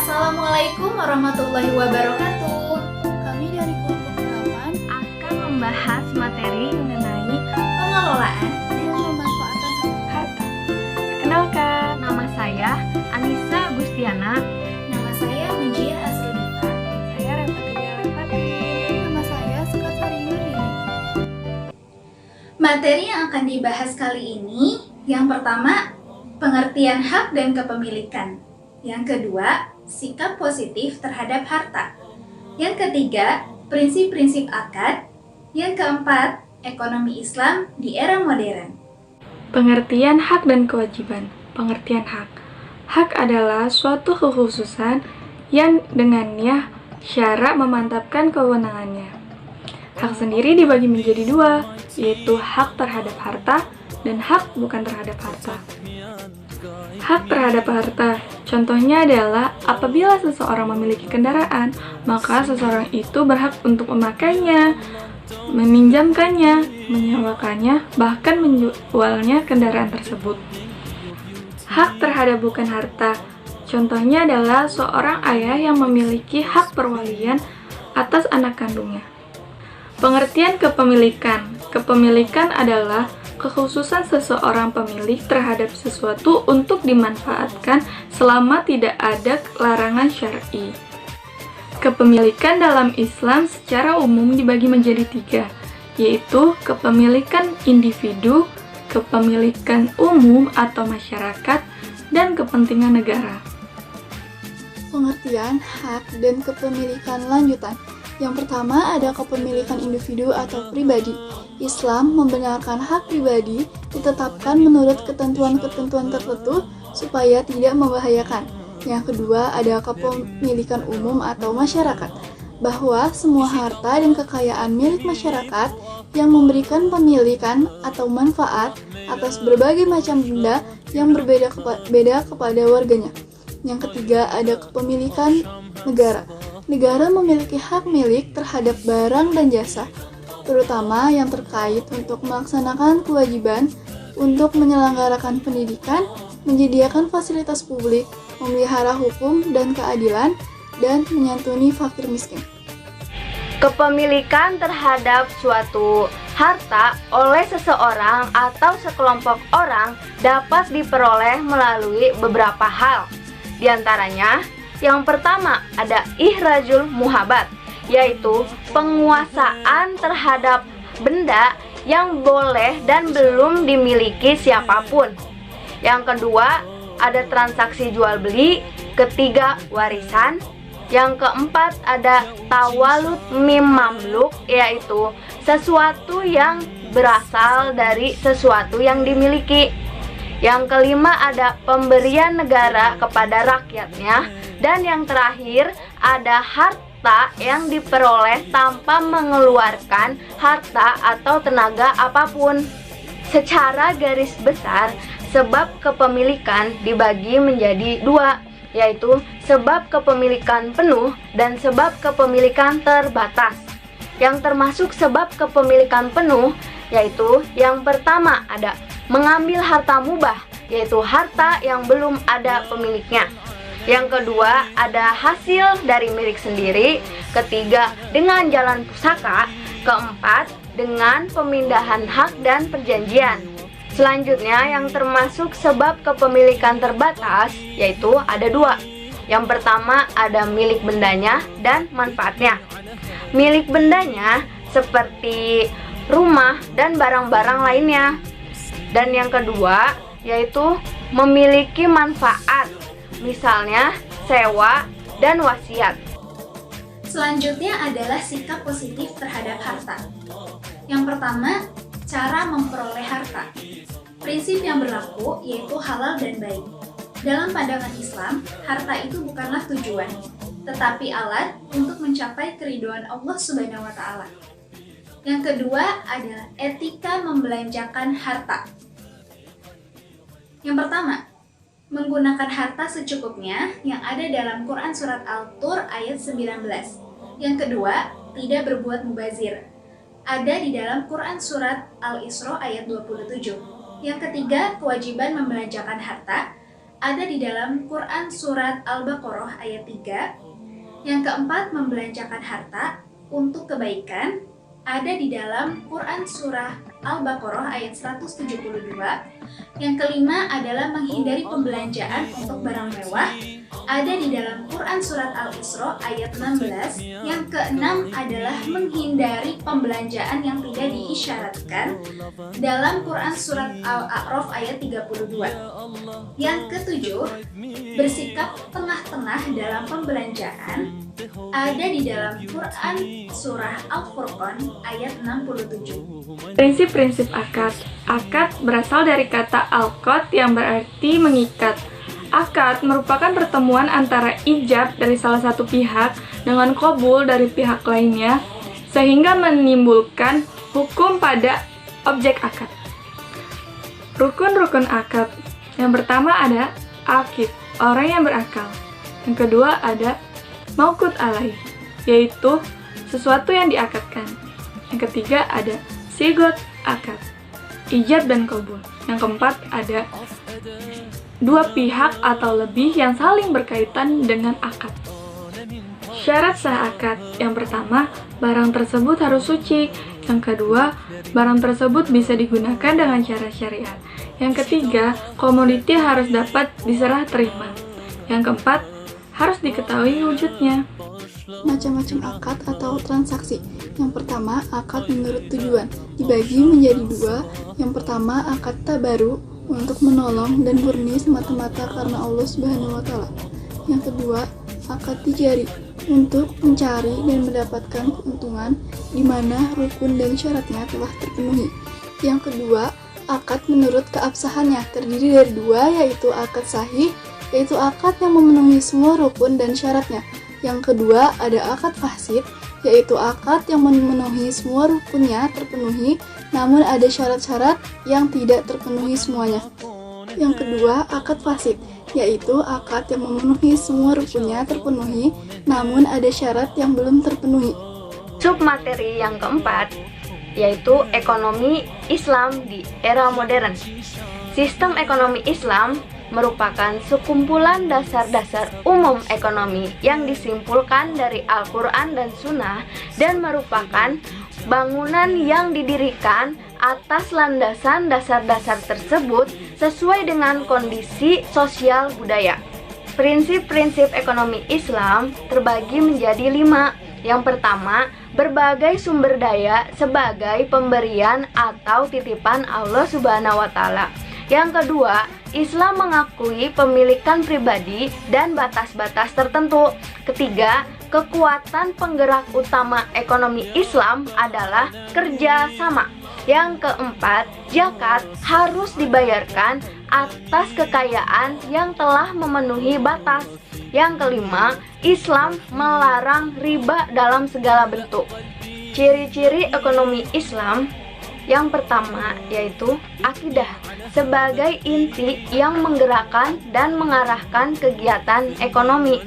Assalamualaikum warahmatullahi wabarakatuh. Kami dari kelompok 8 akan membahas materi mengenai Pengelolaan dan pemanfaatan harta. Perkenalkan, nama saya Anissa Gustiana. Nama saya Mujia Asrudita. Saya Repatia Repatin. Nama saya Sekasari Nurlini. Materi yang akan dibahas kali ini, yang pertama, pengertian hak dan kepemilikan. Yang kedua, sikap positif terhadap harta. Yang ketiga, prinsip-prinsip akad. Yang keempat, ekonomi Islam di era modern. Pengertian hak dan kewajiban. Pengertian hak. Hak adalah suatu kekhususan yang dengannya syarak memantapkan kewenangannya. Hak sendiri dibagi menjadi dua, yaitu hak terhadap harta dan hak bukan terhadap harta. Hak terhadap harta, contohnya adalah apabila seseorang memiliki kendaraan, maka seseorang itu berhak untuk memakainya, meminjamkannya, menyewakannya, bahkan menjualnya kendaraan tersebut. Hak terhadap bukan harta, contohnya adalah seorang ayah yang memiliki hak perwalian atas anak kandungnya. Pengertian kepemilikan. Kepemilikan adalah kekhususan seseorang pemilik terhadap sesuatu untuk dimanfaatkan selama tidak ada larangan syar'i. Kepemilikan dalam Islam secara umum dibagi menjadi tiga, yaitu kepemilikan individu, kepemilikan umum atau masyarakat, dan kepentingan negara. Pengertian hak dan kepemilikan lanjutan. Yang pertama ada kepemilikan individu atau pribadi. Islam membenarkan hak pribadi ditetapkan menurut ketentuan-ketentuan tertentu supaya tidak membahayakan. Yang kedua ada kepemilikan umum atau masyarakat, bahwa semua harta dan kekayaan milik masyarakat yang memberikan pemilikan atau manfaat atas berbagai macam benda yang berbeda kepada warganya. Yang ketiga ada kepemilikan negara. Negara memiliki hak milik terhadap barang dan jasa, terutama yang terkait untuk melaksanakan kewajiban untuk menyelenggarakan pendidikan, menyediakan fasilitas publik, memelihara hukum dan keadilan, dan menyantuni fakir miskin. Kepemilikan terhadap suatu harta oleh seseorang atau sekelompok orang dapat diperoleh melalui beberapa hal. Di antaranya, yang pertama ada ihrajul muhabat, yaitu penguasaan terhadap benda yang boleh dan belum dimiliki siapapun. Yang kedua ada transaksi jual beli. Ketiga warisan. Yang keempat ada tawalud mim mamluk, yaitu sesuatu yang berasal dari sesuatu yang dimiliki. Yang kelima ada pemberian negara kepada rakyatnya. Dan yang terakhir ada harta yang diperoleh tanpa mengeluarkan harta atau tenaga apapun. Secara garis besar, sebab kepemilikan dibagi menjadi dua, yaitu sebab kepemilikan penuh dan sebab kepemilikan terbatas. Yang termasuk sebab kepemilikan penuh yaitu yang pertama ada mengambil harta mubah, yaitu harta yang belum ada pemiliknya. Yang kedua ada hasil dari milik sendiri. Ketiga dengan jalan pusaka. Keempat dengan pemindahan hak dan perjanjian. Selanjutnya yang termasuk sebab kepemilikan terbatas yaitu ada dua. Yang pertama ada milik bendanya dan manfaatnya. Milik bendanya seperti rumah dan barang-barang lainnya. Dan yang kedua yaitu memiliki manfaat, misalnya sewa dan wasiat. Selanjutnya adalah sikap positif terhadap harta. Yang pertama, cara memperoleh harta. Prinsip yang berlaku yaitu halal dan baik. Dalam pandangan Islam, harta itu bukanlah tujuan, tetapi alat untuk mencapai keridhaan Allah Subhanahu wa Ta'ala. Yang kedua adalah etika membelanjakan harta. Yang pertama, menggunakan harta secukupnya yang ada dalam Quran Surat Al-Tur ayat 19. Yang kedua, tidak berbuat mubazir. Ada di dalam Quran Surat Al-Isra ayat 27. Yang ketiga, kewajiban membelanjakan harta ada di dalam Quran Surat Al-Baqarah ayat 3. Yang keempat, membelanjakan harta untuk kebaikan, ada di dalam Quran Surah Al-Baqarah ayat 172. Yang kelima adalah menghindari pembelanjaan untuk barang mewah, ada di dalam Quran Surat Al-Isra ayat 16. Yang keenam adalah menghindari pembelanjaan yang tidak diisyaratkan dalam Quran Surat Al-A'raf ayat 32. Yang ketujuh, bersikap tengah-tengah dalam pembelanjaan, ada di dalam Quran Surah Al-Furqan ayat 67. Prinsip-prinsip akad. Akad berasal dari kata al-qad yang berarti mengikat. Akad merupakan pertemuan antara ijab dari salah satu pihak dengan qabul dari pihak lainnya, sehingga menimbulkan hukum pada objek akad. Rukun-rukun akad. Yang pertama ada aqid, orang yang berakal. Yang kedua ada mauqut alaih, yaitu sesuatu yang diakadkan. Yang ketiga ada sigot akad, ijab dan qabul. Yang keempat ada dua pihak atau lebih yang saling berkaitan dengan akad. Syarat sah akad. Yang pertama, barang tersebut harus suci. Yang kedua, barang tersebut bisa digunakan dengan cara syariat. Yang ketiga, komoditi harus dapat diserah terima. Yang keempat, harus diketahui wujudnya. Macam-macam akad atau transaksi. Yang pertama, akad menurut tujuan, dibagi menjadi dua. Yang pertama, akad tabaru, untuk menolong dan murni semata-mata karena Allah Subhanahu wa Ta'ala. Yang kedua, akad tijari, untuk mencari dan mendapatkan keuntungan di mana rukun dan syaratnya telah terpenuhi. Yang kedua, akad menurut keabsahannya, terdiri dari dua, yaitu akad sahih, yaitu akad yang memenuhi semua rukun dan syaratnya. Yang kedua, ada akad fasid, yaitu akad yang memenuhi semua rukunnya terpenuhi, namun ada syarat-syarat yang tidak terpenuhi semuanya. Yang kedua, akad fasid, yaitu akad yang memenuhi semua rukunnya terpenuhi, namun ada syarat yang belum terpenuhi. Submateri yang keempat, yaitu ekonomi Islam di era modern. Sistem ekonomi Islam merupakan sekumpulan dasar-dasar umum ekonomi yang disimpulkan dari Al-Quran dan Sunnah dan merupakan bangunan yang didirikan atas landasan dasar-dasar tersebut sesuai dengan kondisi sosial budaya. Prinsip-prinsip ekonomi Islam terbagi menjadi 5. Yang pertama, berbagai sumber daya sebagai pemberian atau titipan Allah Subhanahu wa Ta'ala. Yang kedua, Islam mengakui pemilikan pribadi dan batas-batas tertentu. Ketiga, kekuatan penggerak utama ekonomi Islam adalah kerjasama. Yang keempat, zakat harus dibayarkan atas kekayaan yang telah memenuhi batas. Yang kelima, Islam melarang riba dalam segala bentuk. Ciri-ciri ekonomi Islam yang pertama yaitu akidah sebagai inti yang menggerakkan dan mengarahkan kegiatan ekonomi.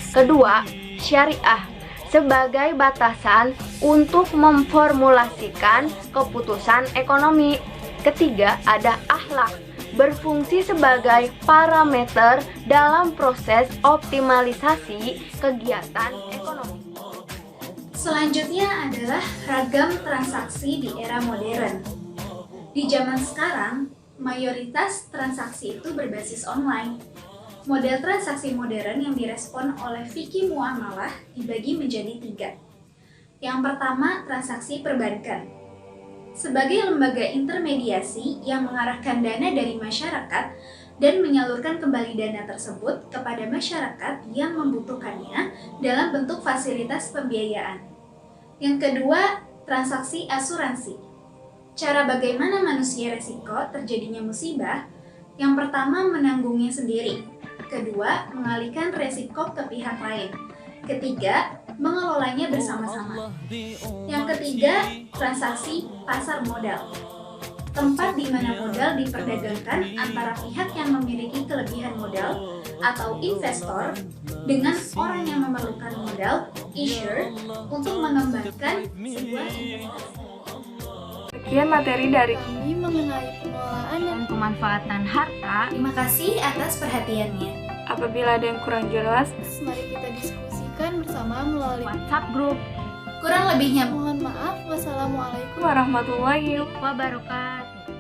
Kedua, syariah sebagai batasan untuk memformulasikan keputusan ekonomi. Ketiga, ada akhlak berfungsi sebagai parameter dalam proses optimalisasi kegiatan ekonomi. Selanjutnya adalah ragam transaksi di era modern. Di zaman sekarang, mayoritas transaksi itu berbasis online. Model transaksi modern yang direspon oleh fikih muamalah dibagi menjadi 3. Yang pertama, transaksi perbankan. Sebagai lembaga intermediasi yang mengarahkan dana dari masyarakat dan menyalurkan kembali dana tersebut kepada masyarakat yang membutuhkannya dalam bentuk fasilitas pembiayaan. Yang kedua, transaksi asuransi. Cara bagaimana manusia resiko terjadinya musibah? Yang pertama, menanggungnya sendiri. Kedua, mengalihkan resiko ke pihak lain. Ketiga, mengelolanya bersama-sama. Yang ketiga, transaksi pasar modal. Tempat di mana modal diperdagangkan antara pihak yang memiliki kelebihan modal atau investor dengan orang yang memerlukan modal, issuer, untuk mengembangkan sebuah investasi. Sekian materi dari kami mengenai pengelolaan dan Dan pemanfaatan harta. Terima kasih atas perhatiannya. apabila ada yang kurang jelas, mari kita diskusikan bersama melalui WhatsApp group. Kurang lebihnya mohon maaf. Wassalamualaikum warahmatullahi Wabarakatuh.